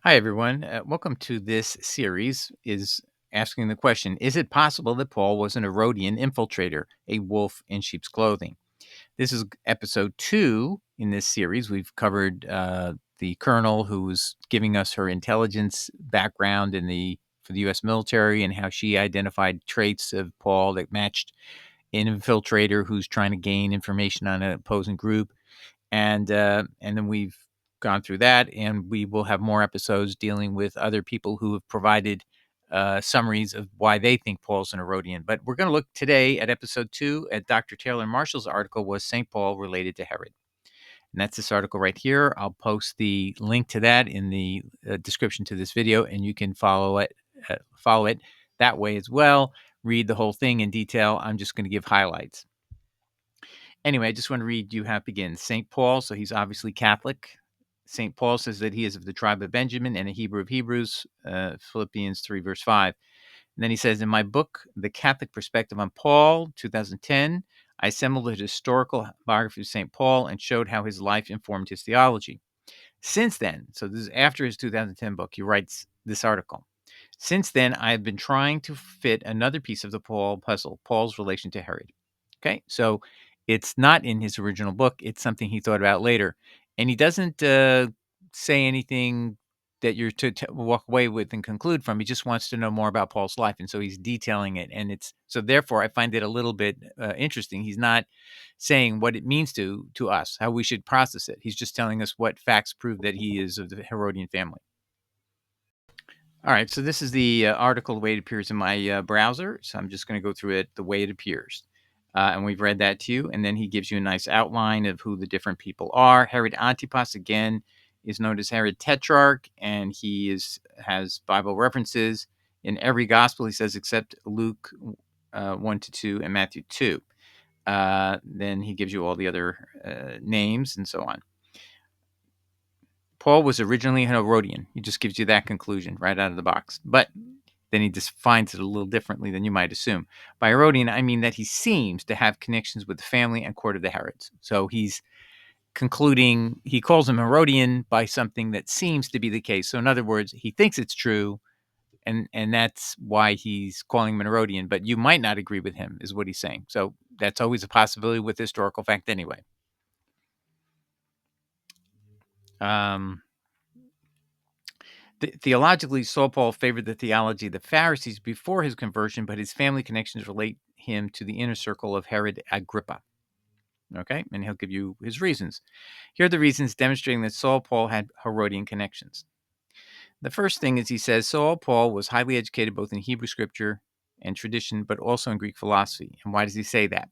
Hi, everyone. Welcome to this series. Is asking the question: Is it possible that Paul was an Herodian infiltrator, a wolf in sheep's clothing? This is episode 2 in this series. We've covered the colonel who was giving us her intelligence background for the U.S. military and how she identified traits of Paul that matched an infiltrator who's trying to gain information on an opposing group, and then we've gone through that, and we will have more episodes dealing with other people who have provided summaries of why they think Paul's an Herodian. But we're going to look today at episode 2 at Dr. Taylor Marshall's article, Was St. Paul Related to Herod? And that's this article right here. I'll post the link to that in the description to this video, and you can follow it that way as well. Read the whole thing in detail. I'm just going to give highlights. Anyway, I just want to read you how it begins. St. Paul, so he's obviously Catholic. St. Paul says that he is of the tribe of Benjamin and a Hebrew of Hebrews, Philippians 3, verse 5. And then he says, in my book, The Catholic Perspective on Paul, 2010, I assembled a historical biography of St. Paul and showed how his life informed his theology. Since then, so this is after his 2010 book, he writes this article. Since then, I have been trying to fit another piece of the Paul puzzle, Paul's relation to Herod. Okay, so it's not in his original book. It's something he thought about later. And he doesn't say anything that you're to walk away with and conclude from. He just wants to know more about Paul's life. And so he's detailing it. And it's so therefore I find it a little bit interesting. He's not saying what it means to us, how we should process it. He's just telling us what facts prove that he is of the Herodian family. All right, so this is the article the way it appears in my browser. So I'm just going to go through it the way it appears. And we've read that to you. And then he gives you a nice outline of who the different people are. Herod Antipas, again, is known as Herod Tetrarch, and has Bible references in every gospel, he says, except Luke 1 to 2 and Matthew 2. Then he gives you all the other names and so on. Paul was originally an Herodian. He just gives you that conclusion right out of the box. But then he defines it a little differently than you might assume. By Herodian, I mean that he seems to have connections with the family and court of the Herods. So he's concluding, he calls him Herodian by something that seems to be the case. So in other words, he thinks it's true, and that's why he's calling him an Herodian. But you might not agree with him, is what he's saying. So that's always a possibility with historical fact anyway. Theologically, Saul Paul favored the theology of the Pharisees before his conversion, but his family connections relate him to the inner circle of Herod Agrippa. Okay, and he'll give you his reasons. Here are the reasons demonstrating that Saul Paul had Herodian connections. The first thing is he says Saul Paul was highly educated both in Hebrew scripture and tradition, but also in Greek philosophy. And why does he say that?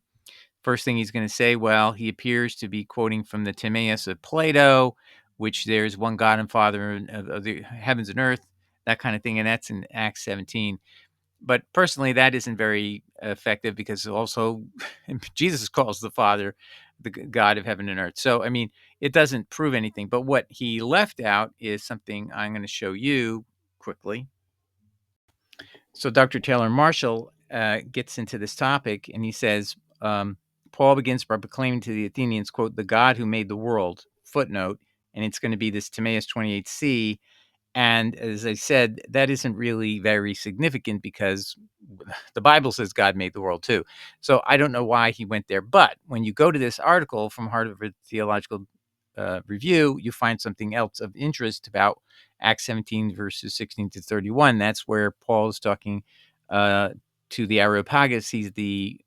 First thing he's going to say, well, he appears to be quoting from the Timaeus of Plato, which there's one God and Father of the heavens and earth, that kind of thing. And that's in Acts 17. But personally, that isn't very effective because also Jesus calls the Father the God of heaven and earth. So, I mean, it doesn't prove anything. But what he left out is something I'm going to show you quickly. So Dr. Taylor Marshall gets into this topic, and he says, Paul begins by proclaiming to the Athenians, quote, the God who made the world, footnote, and it's going to be this Timaeus 28c. And as I said, that isn't really very significant because the Bible says God made the world too. So I don't know why he went there. But when you go to this article from Harvard Theological Review, you find something else of interest about Acts 17, verses 16 to 31. That's where Paul is talking to the Areopagus. He's the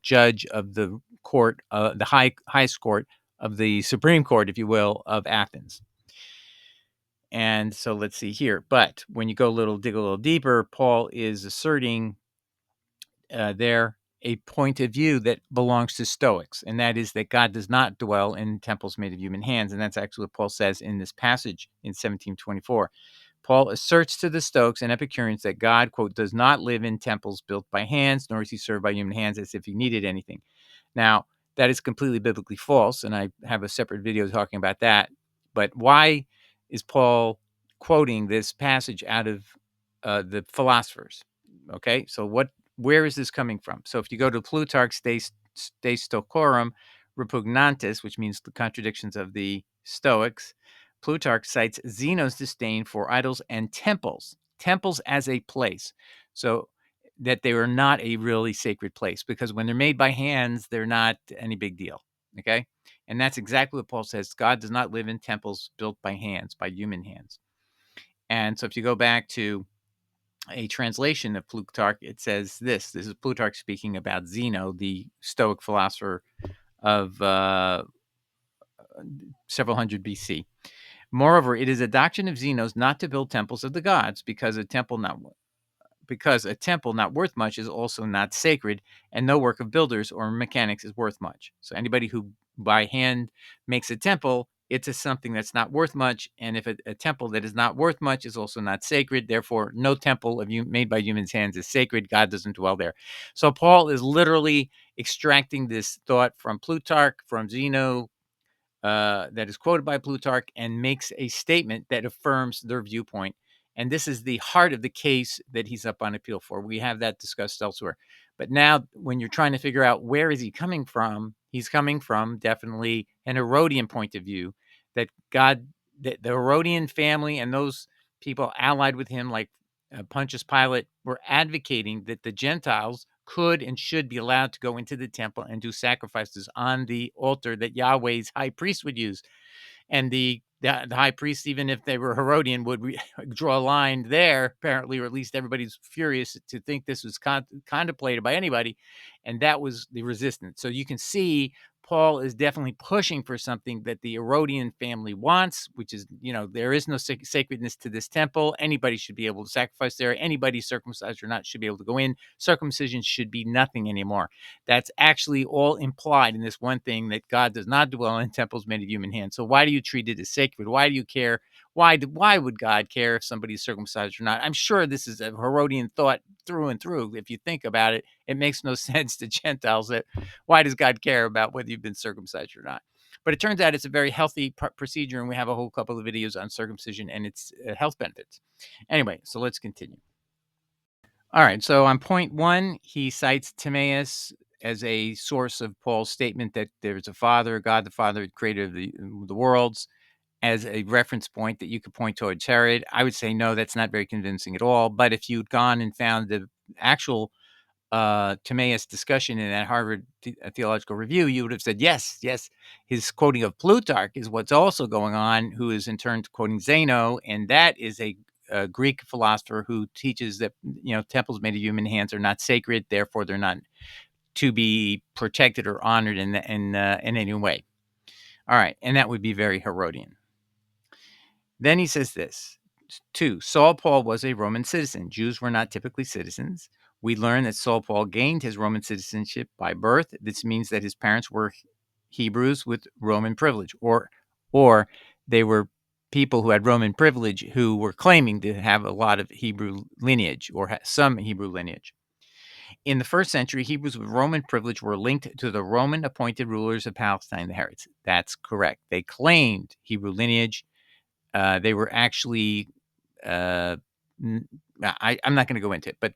judge of the court, the highest court of the Supreme Court, if you will, of Athens. And so let's see here. But when you dig a little deeper, Paul is asserting there a point of view that belongs to Stoics, and that is that God does not dwell in temples made of human hands. And that's actually what Paul says in this passage in 1724. Paul asserts to the Stoics and Epicureans that God, quote, does not live in temples built by hands, nor is he served by human hands as if he needed anything. Now, that is completely biblically false, and I have a separate video talking about that. But why is Paul quoting this passage out of the philosophers? Okay, so where is this coming from? So if you go to Plutarch's De Stoicorum Repugnantis, which means the contradictions of the Stoics, Plutarch cites Zeno's disdain for idols and temples as a place. So that they were not a really sacred place, because when they're made by hands, they're not any big deal. Okay. And that's exactly what Paul says. God does not live in temples built by hands, by human hands. And so if you go back to a translation of Plutarch, it says this. This is Plutarch speaking about Zeno, the Stoic philosopher of several hundred BC. Moreover, it is a doctrine of Zeno's not to build temples of the gods, because a temple not worth much is also not sacred, and no work of builders or mechanics is worth much. So anybody who by hand makes a temple, it's something that's not worth much, and if a temple that is not worth much is also not sacred, therefore no temple made by humans' hands is sacred. God doesn't dwell there. So Paul is literally extracting this thought from Plutarch, from Zeno, that is quoted by Plutarch, and makes a statement that affirms their viewpoint. And this is the heart of the case that he's up on appeal for. We have that discussed elsewhere. But now, when you're trying to figure out where is he coming from, he's coming from definitely an Herodian point of view, that that the Herodian family and those people allied with him, like Pontius Pilate, were advocating that the Gentiles could and should be allowed to go into the temple and do sacrifices on the altar that Yahweh's high priest would use. And the high priest, even if they were Herodian, would draw a line there, apparently, or at least everybody's furious to think this was contemplated by anybody. And that was the resistance. So you can see Paul is definitely pushing for something that the Herodian family wants, which is, there is no sacredness to this temple. Anybody should be able to sacrifice there. Anybody circumcised or not should be able to go in. Circumcision should be nothing anymore. That's actually all implied in this one thing, that God does not dwell in temples made of human hands. So why do you treat it as sacred? Why do you care? Why would God care if somebody's circumcised or not? I'm sure this is a Herodian thought through and through. If you think about it, it makes no sense to Gentiles. Why does God care about whether you've been circumcised or not? But it turns out it's a very healthy procedure, and we have a whole couple of videos on circumcision and its health benefits. Anyway, so let's continue. All right, so on point 1, he cites Timaeus as a source of Paul's statement that there's a Father, God the Father, creator of the worlds, as a reference point that you could point towards Herod. I would say no, that's not very convincing at all. But if you'd gone and found the actual Timaeus discussion in that Harvard Theological Review, you would have said, yes, his quoting of Plutarch is what's also going on, who is in turn quoting Zeno, and that is a Greek philosopher who teaches that, temples made of human hands are not sacred, therefore they're not to be protected or honored in any way. All right, and that would be very Herodian. Then he says this. 2, Saul Paul was a Roman citizen. Jews were not typically citizens. We learn that Saul Paul gained his Roman citizenship by birth. This means that his parents were Hebrews with Roman privilege, or they were people who had Roman privilege who were claiming to have a lot of Hebrew lineage, or some Hebrew lineage. In the first century, Hebrews with Roman privilege were linked to the Roman appointed rulers of Palestine, the Herods. That's correct. They claimed Hebrew lineage. They were actually, I'm not going to go into it, but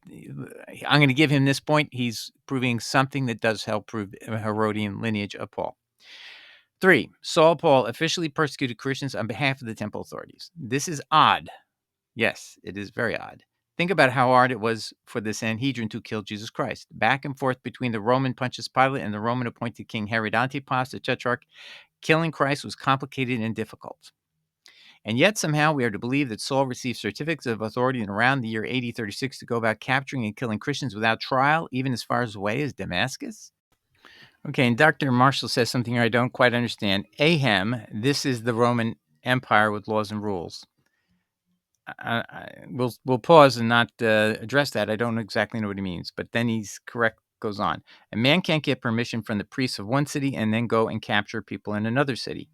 I'm going to give him this point. He's proving something that does help prove a Herodian lineage of Paul. 3, Saul Paul officially persecuted Christians on behalf of the temple authorities. This is odd. Yes, it is very odd. Think about how hard it was for the Sanhedrin to kill Jesus Christ. Back and forth between the Roman Pontius Pilate and the Roman appointed king Herod Antipas, the Tetrarch, killing Christ was complicated and difficult. And yet somehow we are to believe that Saul received certificates of authority in around the year AD 36 to go about capturing and killing Christians without trial, even as far away as Damascus? Okay, and Dr. Marshall says something here I don't quite understand. Ahem, this is the Roman Empire with laws and rules. We'll pause and not address that. I don't exactly know what he means, but then he's correct, goes on. A man can't get permission from the priests of one city and then go and capture people in another city.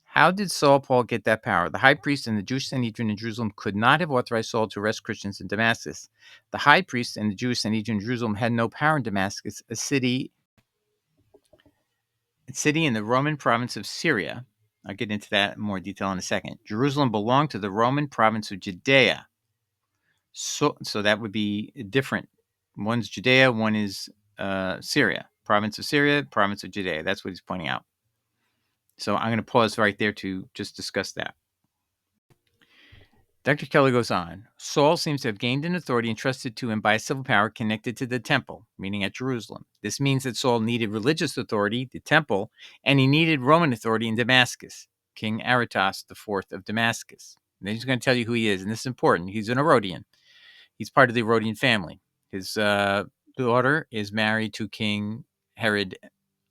How did Saul Paul get that power? The high priest and the Jewish Sanhedrin in Jerusalem could not have authorized Saul to arrest Christians in Damascus. The high priest and the Jewish Sanhedrin in Jerusalem had no power in Damascus, a city in the Roman province of Syria. I'll get into that in more detail in a second. Jerusalem belonged to the Roman province of Judea. So that would be different. One's Judea, one is Syria. Province of Syria, province of Judea. That's what he's pointing out. So I'm going to pause right there to just discuss that. Dr. Keller goes on. Saul seems to have gained an authority entrusted to him by a civil power connected to the temple, meaning at Jerusalem. This means that Saul needed religious authority, the temple, and he needed Roman authority in Damascus, King Aretas IV of Damascus. And then he's going to tell you who he is, and this is important. He's an Herodian. He's part of the Herodian family. His daughter is married to King Herod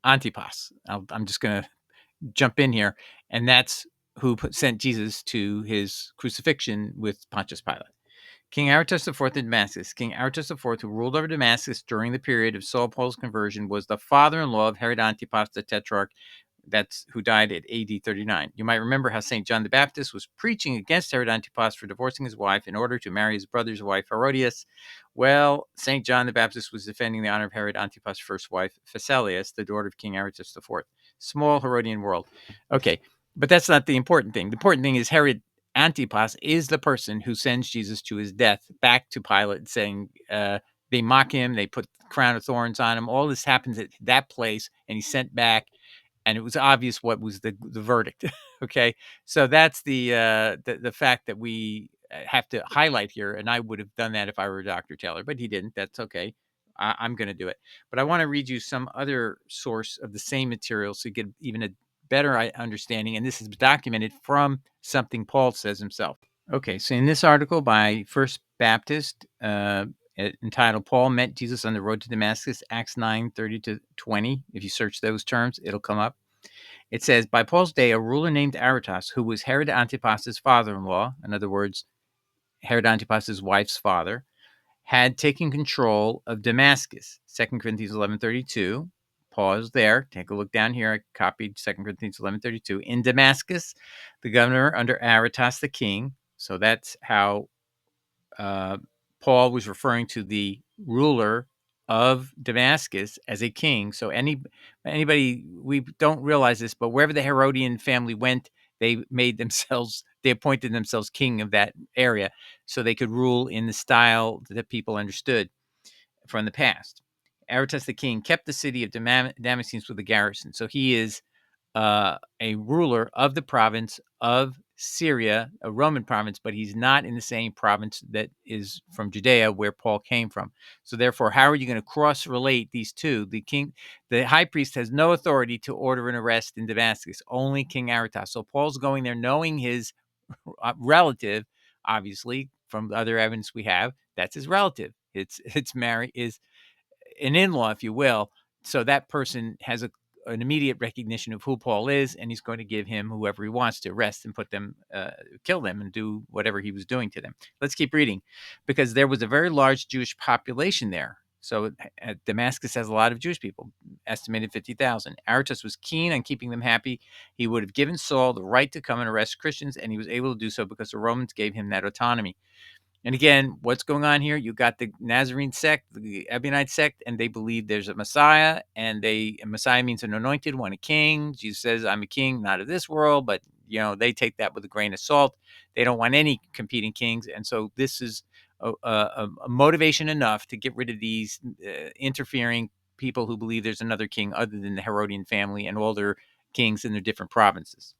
Antipas. I'm just going to jump in here, and that's who sent Jesus to his crucifixion with Pontius Pilate. King Aretas IV of Damascus. King Aretas IV, who ruled over Damascus during the period of Saul Paul's conversion, was the father-in-law of Herod Antipas the Tetrarch, that's who died at AD 39. You might remember how St. John the Baptist was preaching against Herod Antipas for divorcing his wife in order to marry his brother's wife, Herodias. Well, St. John the Baptist was defending the honor of Herod Antipas' first wife, Phasaelis, the daughter of King Aretas IV. Small Herodian world. Okay, but that's not the important thing. The important thing is Herod Antipas is the person who sends Jesus to his death back to Pilate, saying they mock him, they put crown of thorns on him. All this happens at that place, and he's sent back. And it was obvious what was the verdict. Okay, so that's the fact that we have to highlight here. And I would have done that if I were Dr. Taylor, but he didn't. That's okay. I'm going to do it. But I want to read you some other source of the same material so you get even a better understanding. And this is documented from something Paul says himself. Okay, so in this article by First Baptist, entitled Paul Met Jesus on the Road to Damascus, Acts 9:30-20. If you search those terms, it'll come up. It says, by Paul's day, a ruler named Aretas, who was Herod Antipas's father-in-law, in other words, Herod Antipas's wife's father, had taken control of Damascus. 2 Corinthians 11:32. Pause there. Take a look down here. I copied 2 Corinthians 11:32. In Damascus, the governor under Aretas the king. So that's how Paul was referring to the ruler of Damascus as a king. So anybody, we don't realize this, but wherever the Herodian family went, they appointed themselves king of that area so they could rule in the style that people understood from the past. Aretas the king kept the city of Damascus with a garrison. So he is a ruler of the province of Syria, a Roman province, but he's not in the same province that is from Judea where Paul came from. So therefore, how are you going to cross-relate these two? The high priest has no authority to order an arrest in Damascus, only King Aretas. So Paul's going there knowing his relative, obviously, from the other evidence we have, that's his relative. It's is an in-law, if you will. So that person has an immediate recognition of who Paul is, and he's going to give him whoever he wants to arrest and put them, kill them, and do whatever he was doing to them. Let's keep reading, because there was a very large Jewish population there. So Damascus has a lot of Jewish people, estimated 50,000. Aretas was keen on keeping them happy. He would have given Saul the right to come and arrest Christians, and he was able to do so because the Romans gave him that autonomy. And again, what's going on here? You got the Nazarene sect, the Ebionite sect, and they believe there's a Messiah, and a Messiah means an anointed one, a king. Jesus says, I'm a king, not of this world, but they take that with a grain of salt. They don't want any competing kings, and so this is a motivation enough to get rid of these interfering people who believe there's another king other than the Herodian family and all their kings in their different provinces.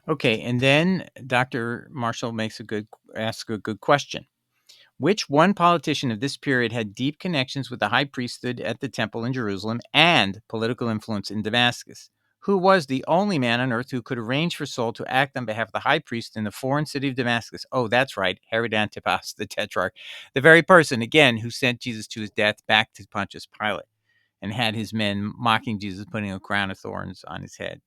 Okay, and then Dr. Marshall asks a good question. Which one politician of this period had deep connections with the high priesthood at the temple in Jerusalem and political influence in Damascus? Who was the only man on earth who could arrange for Saul to act on behalf of the high priest in the foreign city of Damascus? Oh, that's right, Herod Antipas, the Tetrarch, the very person, again, who sent Jesus to his death back to Pontius Pilate and had his men mocking Jesus, putting a crown of thorns on his head.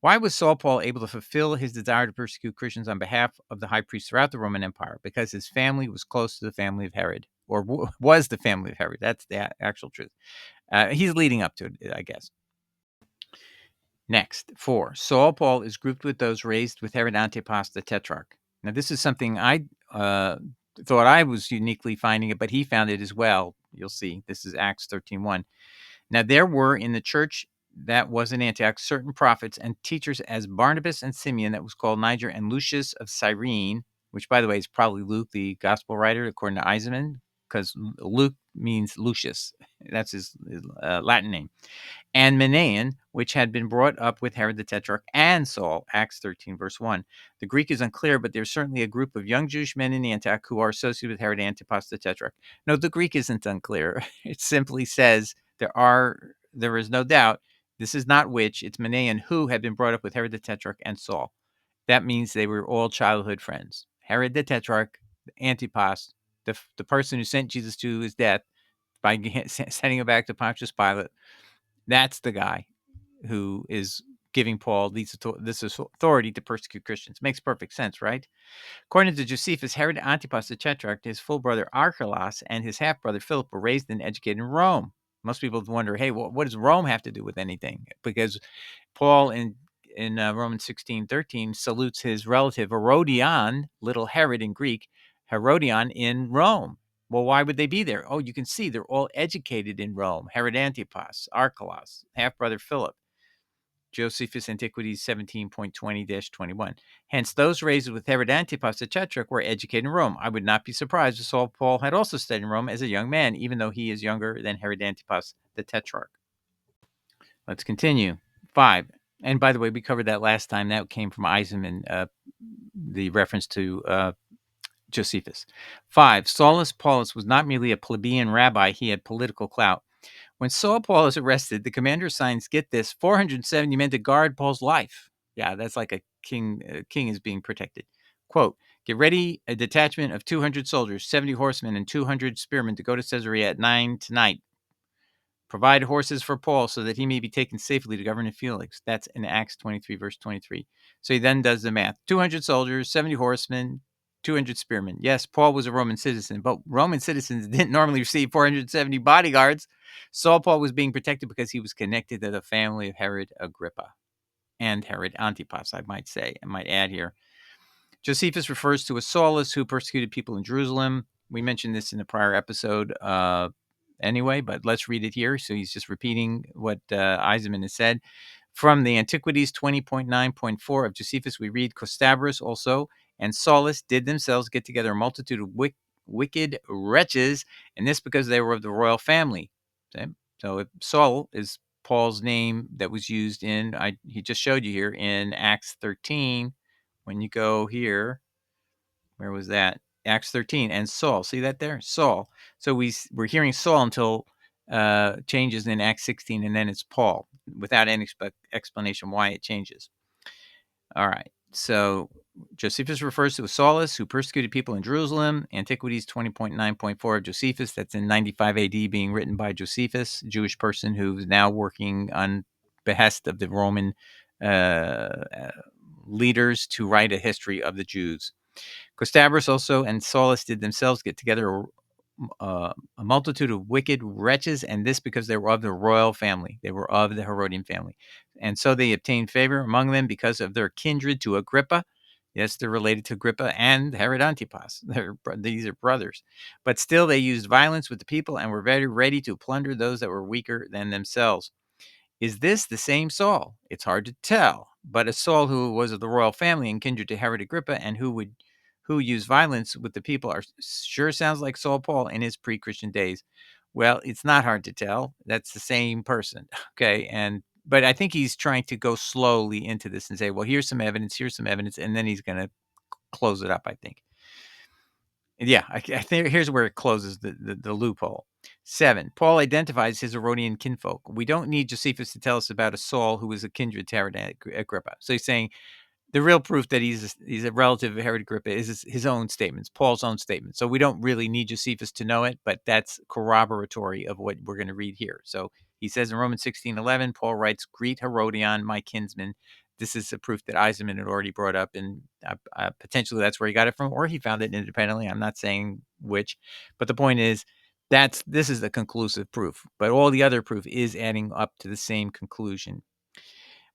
Why was Saul Paul able to fulfill his desire to persecute Christians on behalf of the high priest throughout the Roman Empire? Because his family was close to the family of Herod, or was the family of Herod. That's the actual truth. He's leading up to it, I guess. Next, 4. Saul Paul is grouped with those raised with Herod Antipas the Tetrarch. Now, this is something I thought I was uniquely finding it, but he found it as well. You'll see. This is Acts 13:1. Now, there were in the church that was in Antioch certain prophets and teachers as Barnabas and Simeon, that was called Niger, and Lucius of Cyrene, which, by the way, is probably Luke, the gospel writer, according to Eisenman. because Luke means Lucius. That's his Latin name. And Manaen, which had been brought up with Herod the Tetrarch and Saul, Acts 13, verse 1. The Greek is unclear, but there's certainly a group of young Jewish men in Antioch who are associated with Herod Antipas the Tetrarch. No, the Greek isn't unclear. It simply says there is no doubt, this is not which, it's Manaen who had been brought up with Herod the Tetrarch and Saul. That means they were all childhood friends. Herod the Tetrarch, Antipas, the person who sent Jesus to his death by sending him back to Pontius Pilate, that's the guy who is giving Paul this authority to persecute Christians. Makes perfect sense, right? According to Josephus, Herod Antipas the Tetrarch, his full brother Archelaus, and his half-brother Philip were raised and educated in Rome. Most people wonder, hey, what does Rome have to do with anything? Because Paul in Romans 16:13 salutes his relative Herodian, little Herod in Greek, Herodian in Rome. Well, why would they be there? Oh, you can see they're all educated in Rome. Herod Antipas, Archelaus, half-brother Philip. Josephus Antiquities 17.20-21. Hence, those raised with Herod Antipas the Tetrarch were educated in Rome. I would not be surprised if Saul Paul had also studied in Rome as a young man, even though he is younger than Herod Antipas the Tetrarch. Let's continue. 5. And by the way, we covered that last time. That came from Eisenman, the reference to Josephus. 5. Saulus Paulus was not merely a plebeian rabbi, he had political clout. When Saul Paul is arrested, the commander assigns, get this, 470 men to guard Paul's life. Yeah, that's like a king. King is being protected. Quote, get ready a detachment of 200 soldiers, 70 horsemen, and 200 spearmen to go to Caesarea at 9 tonight. Provide horses for Paul so that he may be taken safely to Governor Felix. That's in Acts 23, verse 23. So he then does the math. 200 soldiers, 70 horsemen, 200 spearmen. Yes, Paul was a Roman citizen, but Roman citizens didn't normally receive 470 bodyguards. Saul Paul was being protected because he was connected to the family of Herod Agrippa and Herod Antipas, I might add here. Josephus refers to a Saulus who persecuted people in Jerusalem. We mentioned this in a prior episode anyway, but let's read it here. So he's just repeating what Eisenman has said. From the Antiquities 20.9.4 of Josephus, we read, Costabrus also and Saulus did themselves get together a multitude of wicked wretches, and this because they were of the royal family. Okay? So if Saul is Paul's name that was used he just showed you here in Acts 13. When you go here, where was that? Acts 13 and Saul. See that there? Saul. So we're hearing Saul until changes in Acts 16, and then it's Paul without any explanation why it changes. All right. So Josephus refers to Saulus, who persecuted people in Jerusalem. Antiquities 20.9.4 of Josephus. That's in 95 AD, being written by Josephus, Jewish person who's now working on behest of the Roman leaders to write a history of the Jews. Costabrus also and Saulus did themselves get together a multitude of wicked wretches, and this because they were of the royal family. They were of the Herodian family. And so they obtained favor among them because of their kindred to Agrippa. Yes, they're related to Agrippa and Herod Antipas. These are brothers. But still they used violence with the people and were very ready to plunder those that were weaker than themselves. Is this the same Saul? It's hard to tell, but a Saul who was of the royal family and kindred to Herod Agrippa and who used violence with the people sure sounds like Saul Paul in his pre-Christian days. Well, it's not hard to tell. That's the same person. Okay. But I think he's trying to go slowly into this and say, well, here's some evidence, and then he's going to close it up, I think. Yeah, I think here's where it closes the loophole. 7. Paul identifies his Herodian kinfolk. We don't need Josephus to tell us about a Saul who was a kindred to Herod Agrippa. So he's saying the real proof that he's a relative of Herod Agrippa is his own statements, Paul's own statements. So we don't really need Josephus to know it, but that's corroboratory of what we're going to read here. So he says in Romans 16:11, Paul writes, "Greet Herodian, my kinsman." This is a proof that Eisenman had already brought up, and potentially that's where he got it from, or he found it independently. I'm not saying which, but the point is this is the conclusive proof. But all the other proof is adding up to the same conclusion.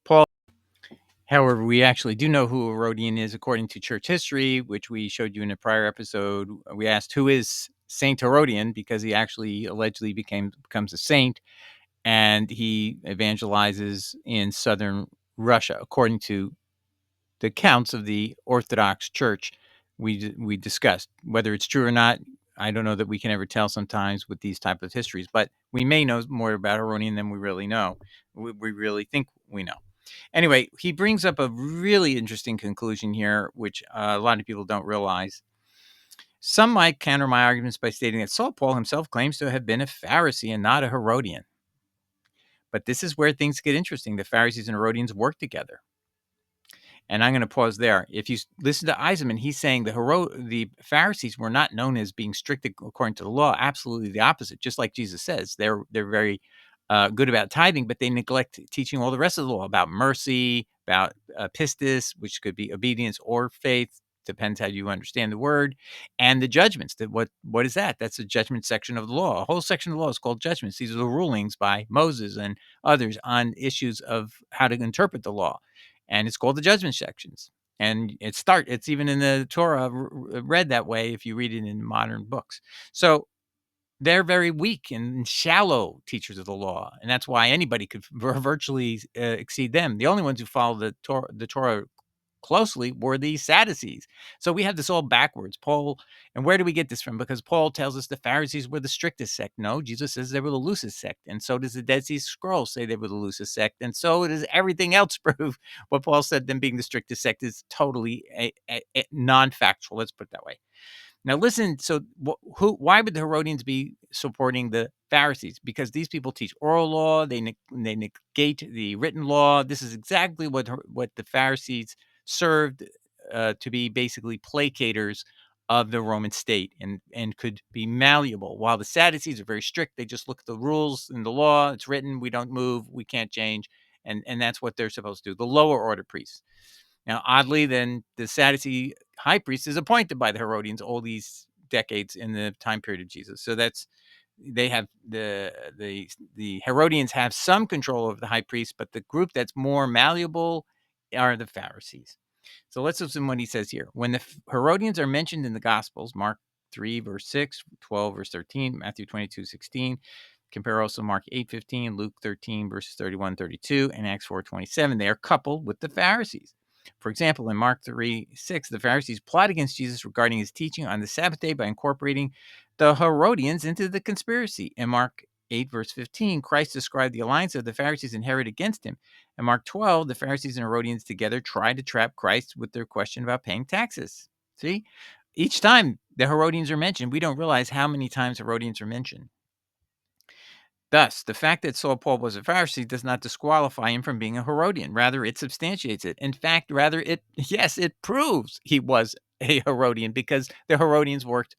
Paul. However, we actually do know who Herodian is according to church history, which we showed you in a prior episode. We asked who is Saint Herodian because he actually allegedly becomes a saint, and he evangelizes in southern Russia, according to the accounts of the Orthodox Church we discussed. Whether it's true or not, I don't know that we can ever tell sometimes with these type of histories, but we may know more about Herodian than we really know. We really think we know. Anyway, he brings up a really interesting conclusion here, which a lot of people don't realize. Some might counter my arguments by stating that Saul Paul himself claims to have been a Pharisee and not a Herodian. But this is where things get interesting. The Pharisees and Herodians work together. And I'm going to pause there. If you listen to Eisenman, he's saying the Pharisees were not known as being strict according to the law. Absolutely the opposite. Just like Jesus says, they're very good about tithing, but they neglect teaching all the rest of the law about mercy, about pistis, which could be obedience or faith, depends how you understand the word, and the judgments. That what is that? That's the judgment section of the law. A whole section of the law is called judgments. These are the rulings by Moses and others on issues of how to interpret the law, and it's called the judgment sections. And it's even in the Torah read that way if you read it in modern books. So they're very weak and shallow teachers of the law, and that's why anybody could virtually exceed them. The only ones who follow the Torah closely were the Sadducees. So we have this all backwards. Paul, and where do we get this from? Because Paul tells us the Pharisees were the strictest sect. No, Jesus says they were the loosest sect, and so does the Dead Sea Scrolls say they were the loosest sect, and so does everything else prove what Paul said. Them being the strictest sect is totally non-factual. Let's put it that way. Now listen, so why would the Herodians be supporting the Pharisees? Because these people teach oral law, they negate the written law. This is exactly what the Pharisees served to be basically placators of the Roman state, and could be malleable. While the Sadducees are very strict, they just look at the rules in the law. It's written, we don't move, we can't change, and that's what they're supposed to do. The lower order priests. Now, oddly, then the Sadducee high priest is appointed by the Herodians all these decades in the time period of Jesus. So that's they have the Herodians have some control over the high priest, but the group that's more malleable are the Pharisees. So let's listen what he says here. When the Herodians are mentioned in the Gospels, Mark 3, verse 6, 12, verse 13, Matthew 22:16, compare also Mark 8:15, Luke 13, verses 31, 32, and Acts 4:27. They are coupled with the Pharisees. For example, in Mark 3:6, the Pharisees plot against Jesus regarding his teaching on the Sabbath day by incorporating the Herodians into the conspiracy. In Mark 8, verse 15, Christ described the alliance of the Pharisees and Herod against him. In Mark 12, the Pharisees and Herodians together tried to trap Christ with their question about paying taxes. See? Each time the Herodians are mentioned, we don't realize how many times Herodians are mentioned. Thus, the fact that Saul Paul was a Pharisee does not disqualify him from being a Herodian. Rather, it substantiates it. In fact, it proves he was a Herodian, because the Herodians worked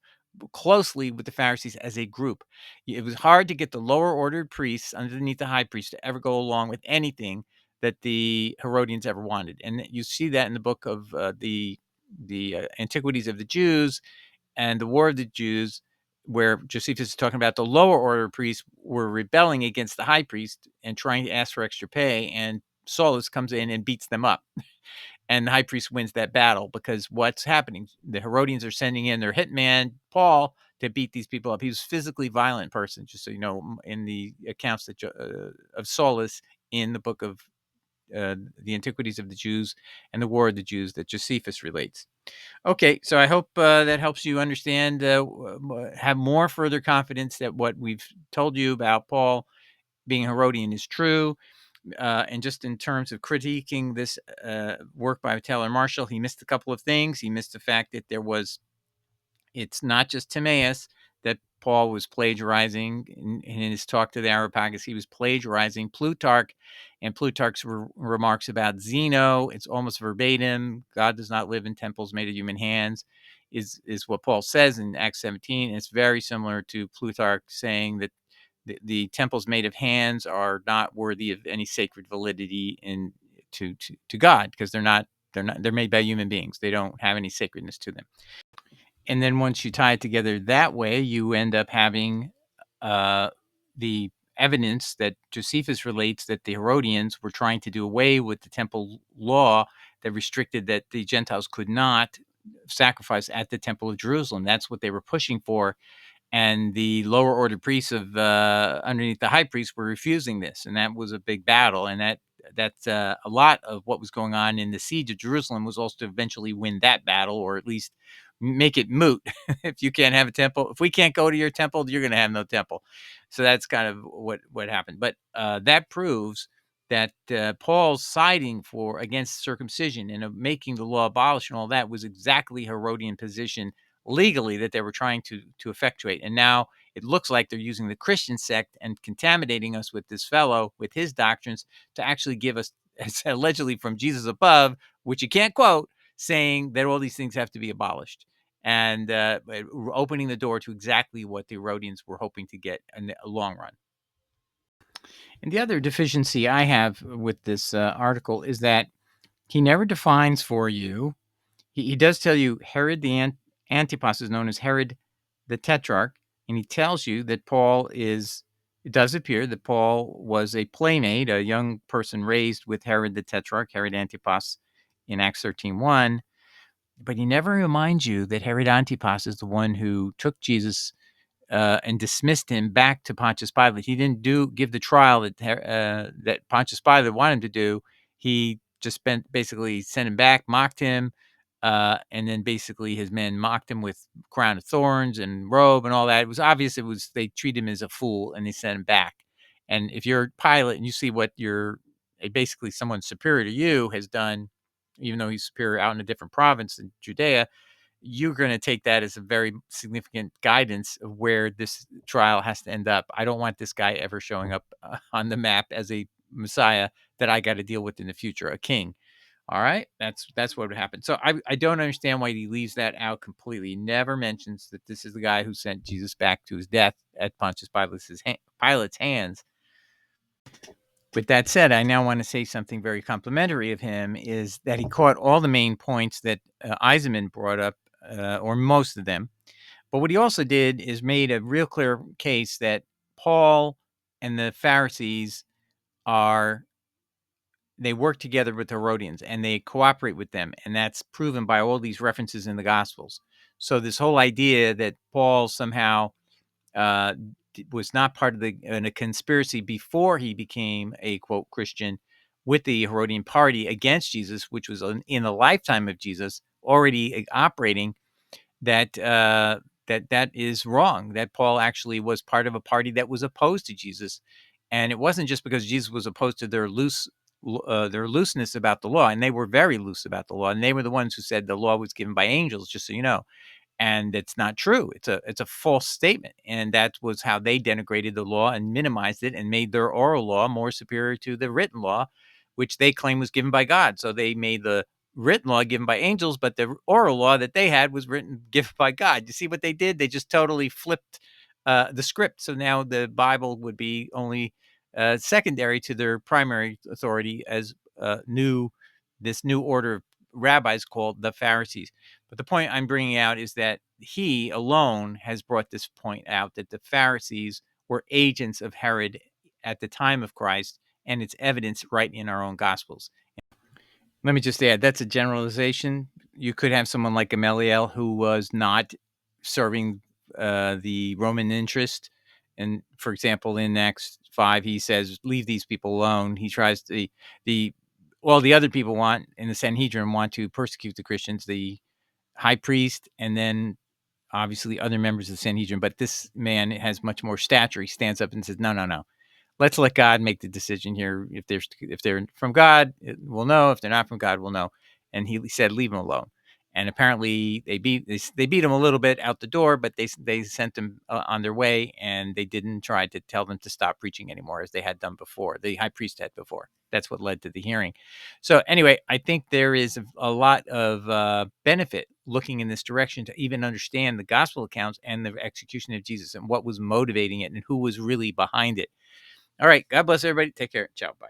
closely with the Pharisees as a group. It was hard to get the lower ordered priests underneath the high priest to ever go along with anything that the Herodians ever wanted. And you see that in the book of the Antiquities of the Jews and the War of the Jews, where Josephus is talking about the lower order priests were rebelling against the high priest and trying to ask for extra pay, and Saulus comes in and beats them up. And the high priest wins that battle, because what's happening? The Herodians are sending in their hitman, Paul, to beat these people up. He was a physically violent person, just so you know, in the accounts of Saulus in the book of the Antiquities of the Jews and the War of the Jews that Josephus relates. Okay, so I hope that helps you understand, have more further confidence that what we've told you about Paul being Herodian is true. And just in terms of critiquing this work by Taylor Marshall, he missed a couple of things. He missed the fact that it's not just Timaeus that Paul was plagiarizing in his talk to the Areopagus. He was plagiarizing Plutarch, and Plutarch's remarks about Zeno. It's almost verbatim. God does not live in temples made of human hands, is what Paul says in Acts 17. And it's very similar to Plutarch saying that the temples made of hands are not worthy of any sacred validity to God, because they're made by human beings. They don't have any sacredness to them. And then once you tie it together that way, you end up having the evidence that Josephus relates that the Herodians were trying to do away with the temple law that restricted that the Gentiles could not sacrifice at the temple of Jerusalem. That's what they were pushing for. And the lower order priests of underneath the high priest were refusing this. And that was a big battle. And that's a lot of what was going on in the siege of Jerusalem was also to eventually win that battle, or at least make it moot. If you can't have a temple, if we can't go to your temple, you're going to have no temple. So that's kind of what happened. But that proves that Paul's siding for against circumcision and making the law abolished and all that was exactly Herodian position legally that they were trying to effectuate. And now it looks like they're using the Christian sect and contaminating us with this fellow with his doctrines to actually give us allegedly from Jesus above, which you can't quote, saying that all these things have to be abolished, and opening the door to exactly what the Herodians were hoping to get in the long run. And the other deficiency I have with this article is that he never defines for you. He does tell you Herod the Antipas is known as Herod the Tetrarch, and he tells you that Paul is. It does appear that Paul was a playmate, a young person raised with Herod the Tetrarch, Herod Antipas, in Acts 13:1. But he never reminds you that Herod Antipas is the one who took Jesus and dismissed him back to Pontius Pilate. He didn't give the trial that Pontius Pilate wanted him to do. He just basically sent him back, mocked him, and then basically his men mocked him with crown of thorns and robe and all that. It was obvious. They treated him as a fool and they sent him back. And if you're Pilate and you see what basically someone superior to you has done, even though he's superior out in a different province in Judea, you're going to take that as a very significant guidance of where this trial has to end up. I don't want this guy ever showing up on the map as a Messiah that I got to deal with in the future, a king. All right, that's what would happen. So I don't understand why he leaves that out completely. He never mentions that this is the guy who sent Jesus back to his death at Pontius Pilate's hands. With that said, I now want to say something very complimentary of him is that he caught all the main points that Eisenman brought up, or most of them. But what he also did is made a real clear case that Paul and the Pharisees they work together with the Herodians and they cooperate with them. And that's proven by all these references in the Gospels. So this whole idea that Paul somehow uh, was not part of a conspiracy before he became a quote Christian with the Herodian party against Jesus, which was in the lifetime of Jesus already operating, that is wrong. That Paul actually was part of a party that was opposed to Jesus, and it wasn't just because Jesus was opposed to their looseness about the law, and they were very loose about the law, and they were the ones who said the law was given by angels. Just so you know, and it's not true. It's a false statement, and that was how they denigrated the law and minimized it and made their oral law more superior to the written law, which they claim was given by God. So they made the written law given by angels, but the oral law that they had was given by God. You see what they did? They just totally flipped the script. So now the Bible would be only secondary to their primary authority as this new order of rabbis called the Pharisees. But the point I'm bringing out is that he alone has brought this point out that the Pharisees were agents of Herod at the time of Christ, and it's evidence right in our own Gospels. Let me just add, that's a generalization. You could have someone like Gamaliel who was not serving the Roman interest. And for example, in Acts 5, he says, leave these people alone. He tries all the other people in the Sanhedrin want to persecute the Christians, the high priest, and then obviously other members of the Sanhedrin. But this man has much more stature. He stands up and says, no, no, no. Let's let God make the decision here. If they're from God, we'll know. If they're not from God, we'll know. And he said, leave them alone. And apparently they beat him a little bit out the door, but they sent him on their way, and they didn't try to tell them to stop preaching anymore as they had done before. The high priest had before. That's what led to the hearing. So anyway, I think there is a lot of benefit looking in this direction to even understand the gospel accounts and the execution of Jesus and what was motivating it and who was really behind it. All right. God bless everybody. Take care. Ciao. Bye.